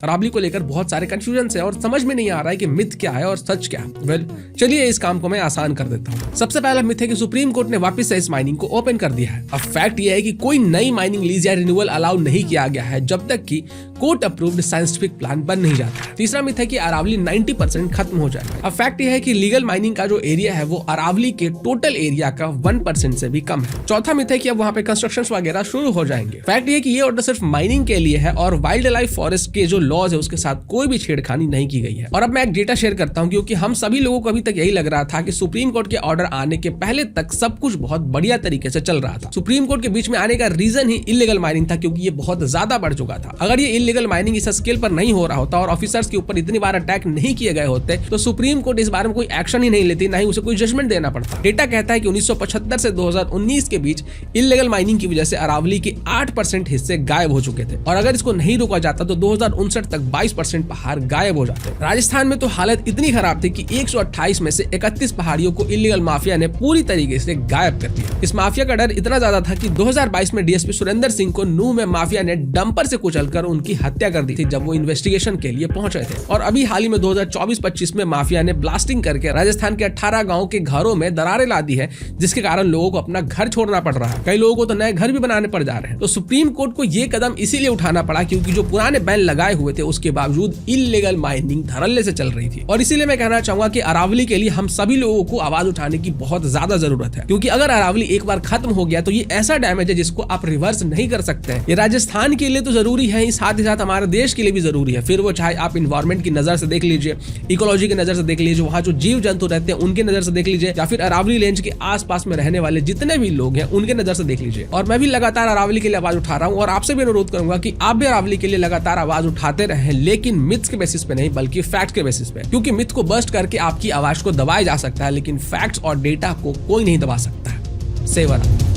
अरावली को लेकर बहुत सारे कंफ्यूजन है और समझ में नहीं आ रहा है कि मिथ क्या है और सच क्या है। वेल, चलिए इस काम को मैं आसान कर देता हूँ। सबसे पहला मिथ है कि सुप्रीम कोर्ट ने वापस से इस माइनिंग को ओपन कर दिया है। अब फैक्ट यह है कि कोई नई माइनिंग लीज या रिन्यूअल अलाउ नहीं किया गया है जब तक कि कोर्ट अप्रूव्ड साइंटिफिक प्लान बन नहीं जाता है। तीसरा मिथ है कि अरावली 90% खत्म हो जाएगा। अब फैक्ट यह है कि लीगल माइनिंग का जो एरिया है वो अरावली के टोटल एरिया का 1% से भी कम है। चौथा मिथ है कि अब वहाँ पे कंस्ट्रक्शन वगैरह शुरू हो जाएंगे। फैक्ट ये है कि ये ऑर्डर सिर्फ माइनिंग के लिए है और वाइल्ड लाइफ फॉरेस्ट के जो लॉज है उसके साथ कोई भी छेड़खानी नहीं की गई है। और अब मैं एक डेटा शेयर करता हूं क्योंकि हम सभी लोगों को अभी तक यही लग रहा था कि सुप्रीम कोर्ट के ऑर्डर आने के पहले तक सब कुछ बहुत बढ़िया तरीके से चल रहा था। सुप्रीम कोर्ट के बीच में आने का रीजन ही इल्लीगल माइनिंग था क्योंकि ये बहुत ज्यादा बढ़ चुका था। अगर ये इल्लीगल माइनिंग इस स्केल पर नहीं हो रहा होता और ऑफिसर्स के ऊपर इतनी बार अटैक नहीं किए गए होते तो सुप्रीम कोर्ट इस बारे में कोई एक्शन ही नहीं लेती, ना ही उसे कोई जजमेंट देना पड़ता। डेटा कहता है कि 1975 से 2019 के बीच इल्लीगल माइनिंग की वजह से अरावली के 8% हिस्से गायब हो चुके थे और अगर इसको नहीं रोका जाता तो 2059 तक 22% पहाड़ गायब हो जाते। राजस्थान में तो हालत इतनी खराब थी कि 128 में से 31 पहाड़ियों को इल्लीगल माफिया ने पूरी तरीके से गायब कर दिया। इस माफिया का डर इतना ज्यादा था कि 2022 में डीएसपी सुरेंद्र सिंह को नूह में माफिया ने डंपर से कुचलकर उनकी हत्या कर दी थी जब वो इन्वेस्टिगेशन के लिए पहुंचे थे। और अभी हाल ही में 2024-25 में माफिया ने ब्लास्टिंग करके राजस्थान के 18 गाँव के घरों में दरारें ला दी है जिसके कारण लोगों को अपना घर छोड़ना पड़ रहा है। कई लोगों को तो नए घर भी बनाने पड़ जा रहे हैं। तो सुप्रीम कोर्ट को ये कदम इसीलिए उठाना पड़ा क्योंकि जो पुराने बैन लगाए हुए थे उसके बावजूद इल्लीगल माइनिंग धड़ल्ले से चल रही थी। और इसीलिए मैं कहना चाहूंगा कि अरावली के लिए हम सभी लोगों को आवाज उठाने की बहुत ज्यादा जरूरत है क्योंकि अगर अरावली एक बार खत्म हो गया तो ये ऐसा डैमेज है जिसको आप रिवर्स नहीं कर सकते हैं। ये राजस्थान के लिए तो जरूरी है ही साथ हमारे देश के लिए भी जरूरी है। फिर वो चाहे आप इन्वायरमेंट की नजर से देख लीजिए, इकोलॉजी की नजर से देख लीजिए, वहाँ जो जीव जंतु रहते हैं उनकी नजर से देख लीजिए या फिर अरावली रेंज के आसपास में रहने वाले जितने भी लोग हैं उनके नजर से देख लीजिए। और मैं भी लगातार अरावली के लिए आवाज उठा रहा हूँ और आपसे भी अनुरोध करूंगा कि आप भी अरावली के लिए लगातार आवाज उठाते रहें, लेकिन मिथ्स के बेसिस पे नहीं बल्कि फैक्ट के बेसिस पे, क्योंकि मिथ को बस्ट करके आपकी आवाज को दबाया जा सकता है लेकिन फैक्ट्स और डेटा को कोई नहीं दबा सकता है। सेवर।